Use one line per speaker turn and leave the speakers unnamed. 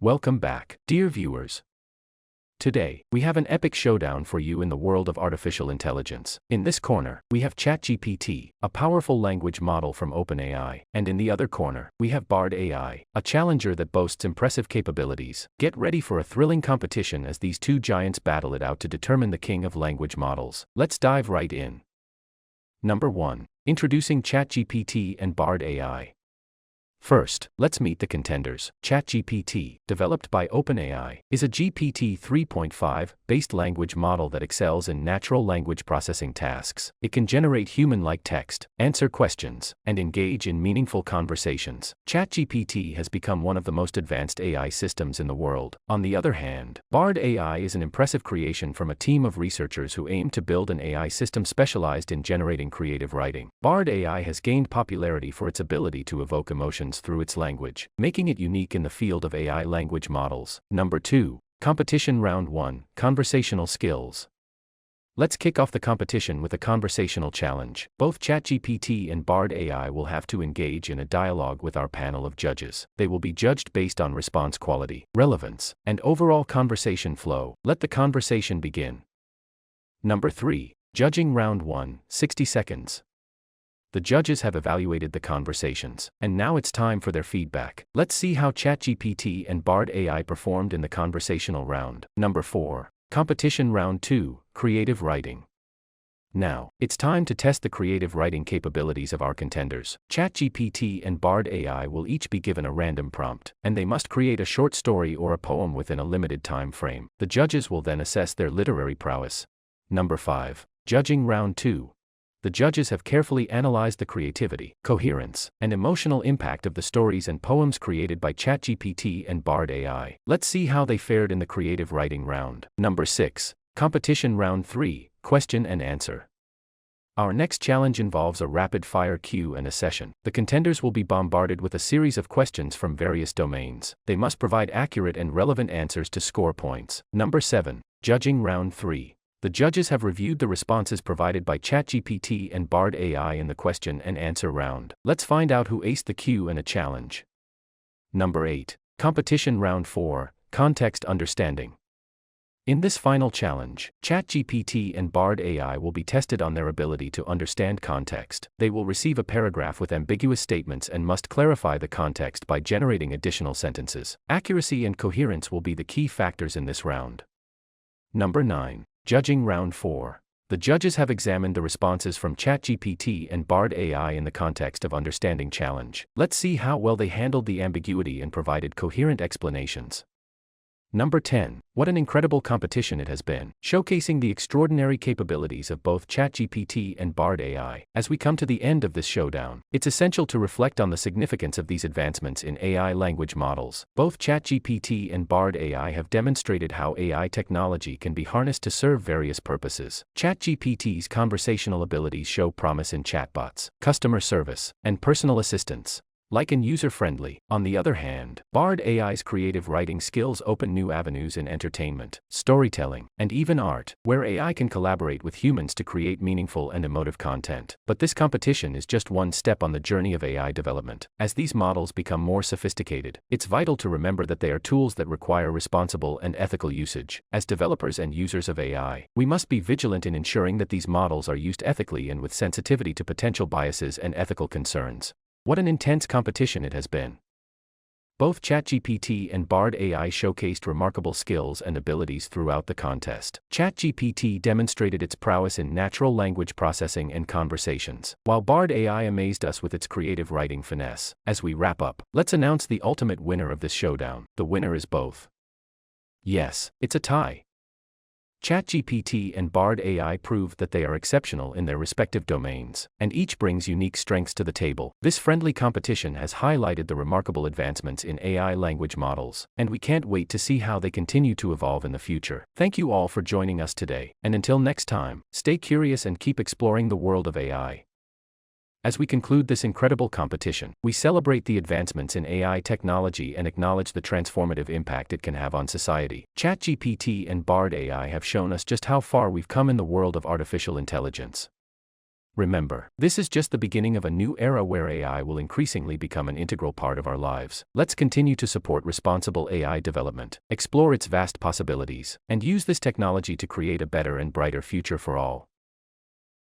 Welcome back, dear viewers. Today, we have an epic showdown for you in the world of artificial intelligence. In this corner, we have ChatGPT, a powerful language model from OpenAI, and in the other corner, we have Bard AI, a challenger that boasts impressive capabilities. Get ready for a thrilling competition as these two giants battle it out to determine the king of language models. Let's dive right in. Number 1. Introducing ChatGPT and Bard AI. First, let's meet the contenders. ChatGPT, developed by OpenAI, is a GPT 3.5 based language model that excels in natural language processing tasks. It can generate human-like text, answer questions, and engage in meaningful conversations. ChatGPT has become one of the most advanced AI systems in the world. On the other hand, Bard AI is an impressive creation from a team of researchers who aim to build an AI system specialized in generating creative writing. Bard AI has gained popularity for its ability to evoke emotions through its language, making it unique in the field of AI language models. Number 2. Competition Round 1. Conversational Skills. Let's kick off the competition with a conversational challenge. Both ChatGPT and Bard AI will have to engage in a dialogue with our panel of judges. They will be judged based on response quality, relevance, and overall conversation flow. Let the conversation begin. Number 3. Judging Round 1. 60 seconds. The judges have evaluated the conversations, and now it's time for their feedback. Let's see how ChatGPT and Bard AI performed in the conversational round. Number 4. Competition Round 2. Creative Writing. Now, it's time to test the creative writing capabilities of our contenders. ChatGPT and Bard AI will each be given a random prompt, and they must create a short story or a poem within a limited time frame. The judges will then assess their literary prowess. Number 5. Judging Round 2. The judges have carefully analyzed the creativity, coherence, and emotional impact of the stories and poems created by ChatGPT and Bard AI. Let's see how they fared in the creative writing round. Number 6. Competition Round 3. Question and Answer. Our next challenge involves a rapid-fire Q and A session. The contenders will be bombarded with a series of questions from various domains. They must provide accurate and relevant answers to score points. Number 7. Judging Round 3. The judges have reviewed the responses provided by ChatGPT and Bard AI in the question and answer round. Let's find out who aced the Q and A challenge. Number 8. Competition Round 4. Context Understanding. In this final challenge, ChatGPT and Bard AI will be tested on their ability to understand context. They will receive a paragraph with ambiguous statements and must clarify the context by generating additional sentences. Accuracy and coherence will be the key factors in this round. Number 9. Judging Round 4. The judges have examined the responses from ChatGPT and Bard AI in the context of understanding challenge. Let's see how well they handled the ambiguity and provided coherent explanations. Number 10. What an incredible competition it has been, showcasing the extraordinary capabilities of both ChatGPT and Bard AI. As we come to the end of this showdown, it's essential to reflect on the significance of these advancements in AI language models. Both ChatGPT and Bard AI have demonstrated how AI technology can be harnessed to serve various purposes. ChatGPT's conversational abilities show promise in chatbots, customer service, and personal assistance, like and user-friendly. On the other hand, Bard AI's creative writing skills open new avenues in entertainment, storytelling, and even art, where AI can collaborate with humans to create meaningful and emotive content. But this competition is just one step on the journey of AI development. As these models become more sophisticated, it's vital to remember that they are tools that require responsible and ethical usage. As developers and users of AI, we must be vigilant in ensuring that these models are used ethically and with sensitivity to potential biases and ethical concerns. What an intense competition it has been. Both ChatGPT and Bard AI showcased remarkable skills and abilities throughout the contest. ChatGPT demonstrated its prowess in natural language processing and conversations, while Bard AI amazed us with its creative writing finesse. As we wrap up, let's announce the ultimate winner of this showdown. The winner is both. Yes, it's a tie. ChatGPT and Bard AI proved that they are exceptional in their respective domains, and each brings unique strengths to the table. This friendly competition has highlighted the remarkable advancements in AI language models, and we can't wait to see how they continue to evolve in the future. Thank you all for joining us today, and until next time, stay curious and keep exploring the world of AI. As we conclude this incredible competition, we celebrate the advancements in AI technology and acknowledge the transformative impact it can have on society. ChatGPT and Bard AI have shown us just how far we've come in the world of artificial intelligence. Remember, this is just the beginning of a new era where AI will increasingly become an integral part of our lives. Let's continue to support responsible AI development, explore its vast possibilities, and use this technology to create a better and brighter future for all.